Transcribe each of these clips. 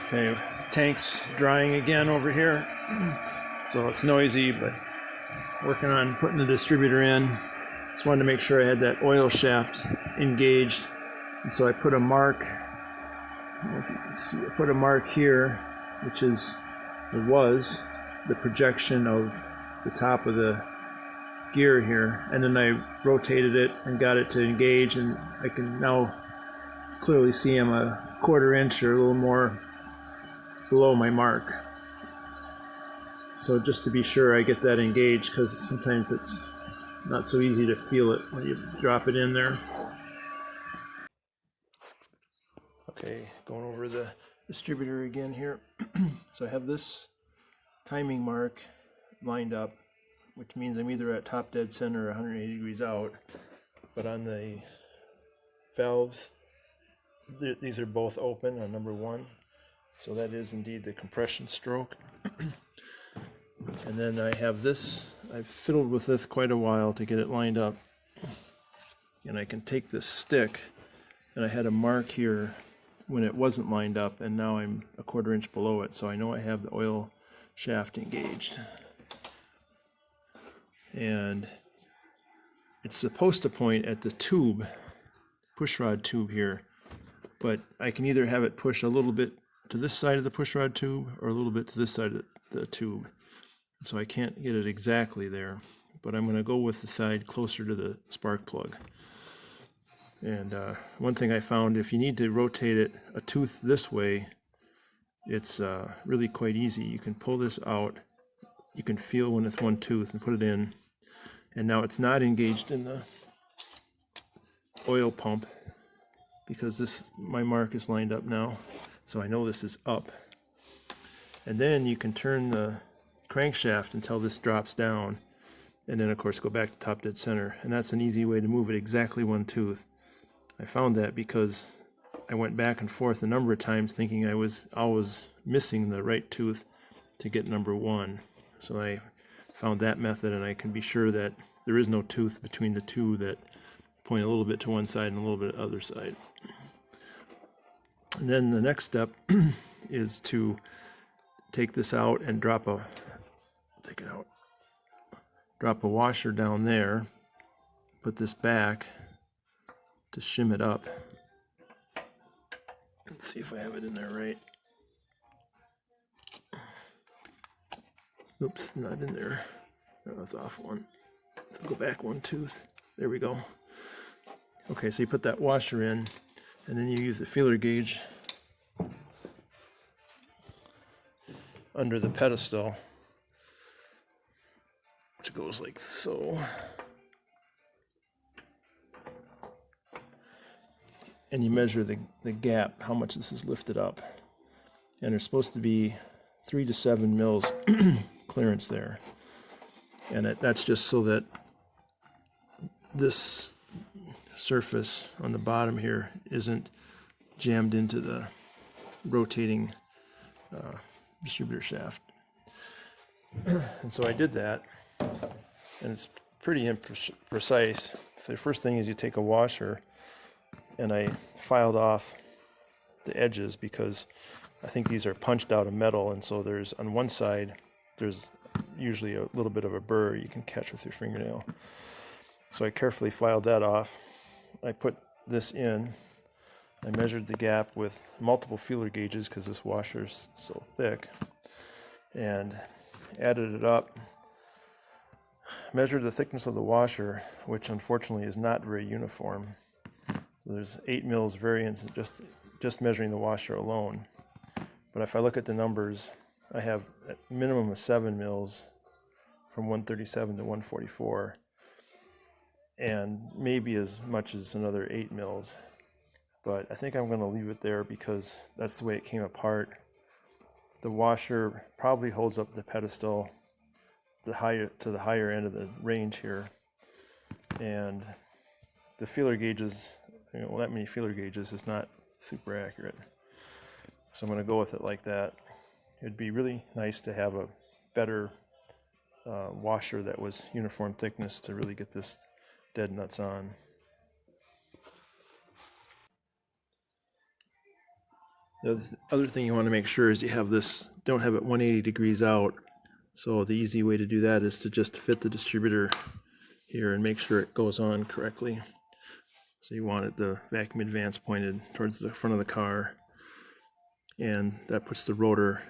Okay, tank's drying again over here, so it's noisy, but working on putting the distributor in. Just wanted to make sure I had that oil shaft engaged, and so I put a mark, I don't know if you can see, I put a mark here, which is, it was, the projection of the top of the gear here, and then I rotated it and got it to engage, and I can now clearly see I'm a 1/4 inch or a little more below my mark. So just to be sure I get that engaged, because sometimes it's not so easy to feel it when you drop it in there. Okay, going over the distributor again here. So I have this timing mark lined up, which means I'm either at top dead center or 180 degrees out. But on the valves, these are both open on number 1. So that is indeed the compression stroke. And then I have this, I've fiddled with this quite a while to get it lined up. And I can take this stick, and I had a mark here when it wasn't lined up, and now I'm a 1/4 inch below it, so I know I have the oil shaft engaged. And it's supposed to point at the tube, pushrod tube here, but I can either have it push a little bit to this side of the pushrod tube or a little bit to this side of the tube. So I can't get it exactly there, but I'm going to go with the side closer to the spark plug. And one thing I found, if you need to rotate it a tooth this way, it's really quite easy. You can pull this out, you can feel when it's one tooth and put it in, and now it's not engaged in the oil pump because my mark is lined up now, so I know this is up. And then you can turn the crankshaft until this drops down, and then of course go back to top dead center, and that's an easy way to move it exactly one tooth. I found that because I went back and forth a number of times thinking I was always missing the right tooth to get number 1. So I found that method, and I can be sure that there is no tooth between the two that point a little bit to one side and a little bit to the other side. And then the next step is to take this out and drop a washer down there, put this back to shim it up. Let's see if I have it in there right. Oops, not in there. That was off one. So go back one tooth. There we go. Okay, so you put that washer in, and then you use the feeler gauge under the pedestal, which goes like so. And you measure the gap, how much this is lifted up. And there's supposed to be 3 to 7 mils clearance there. And that's just so that this surface on the bottom here isn't jammed into the rotating distributor shaft. And so I did that, and it's pretty imprecise. So the first thing is you take a washer, and I filed off the edges because I think these are punched out of metal, and so there's on one side there's usually a little bit of a burr you can catch with your fingernail. So I carefully filed that off. I put this in. I measured the gap with multiple feeler gauges because this washer is so thick, and added it up. Measured the thickness of the washer, which unfortunately is not very uniform. So there's 8 mils variance in just measuring the washer alone. But if I look at the numbers, I have a minimum of 7 mils from 137 to 144, and maybe as much as another 8 mils. But I think I'm going to leave it there because that's the way it came apart. The washer probably holds up the pedestal to the higher end of the range here, and the feeler gauges, that many feeler gauges is not super accurate. So I'm going to go with it like that. It'd be really nice to have a better washer that was uniform thickness to really get this dead nuts on. The other thing you want to make sure is you have this, don't have it 180 degrees out. So the easy way to do that is to just fit the distributor here and make sure it goes on correctly. So you want it, the vacuum advance pointed towards the front of the car, and that puts the rotor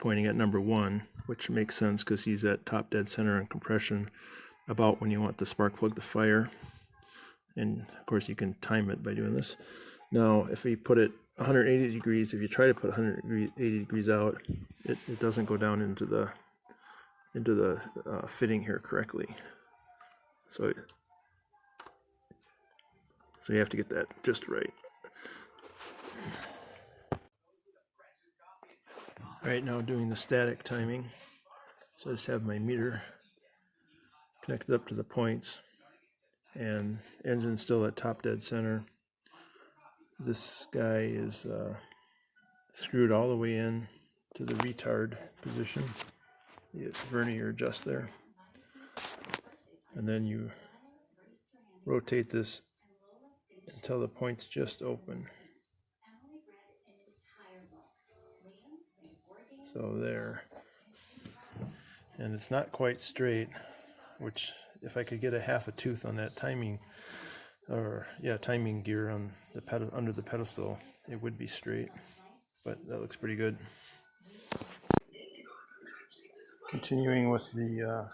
pointing at number 1, which makes sense because he's at top dead center on compression about when you want the spark plug to fire. And of course you can time it by doing this. Now if we put it 180 degrees, if you try to put 180 degrees out, it doesn't go down into the fitting here correctly. So you have to get that just right. Right now doing the static timing. So I just have my meter connected up to the points, and engine still at top dead center. This guy is screwed all the way in to the retard position. You get vernier adjust there, and then you rotate this until the points just open. So there, and it's not quite straight, which if I could get a half a tooth on that timing, timing gear on the under the pedestal, it would be straight, but that looks pretty good. Continuing with the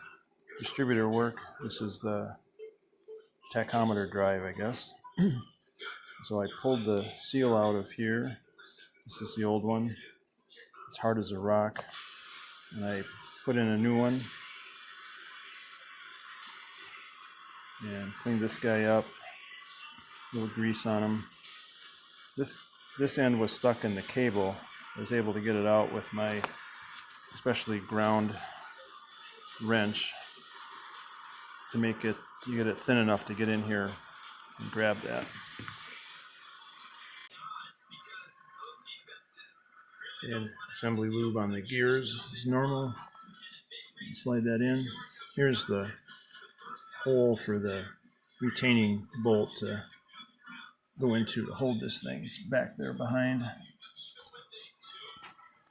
distributor work, this is the tachometer drive, I guess. So I pulled the seal out of here. This is the old one. It's hard as a rock. And I put in a new one and cleaned this guy up. A little grease on him. This end was stuck in the cable. I was able to get it out with my specially ground wrench to make it, you get it thin enough to get in here and grab that. And assembly lube on the gears is normal. Slide that in. Here's the hole for the retaining bolt to go into to hold this thing. It's back there behind.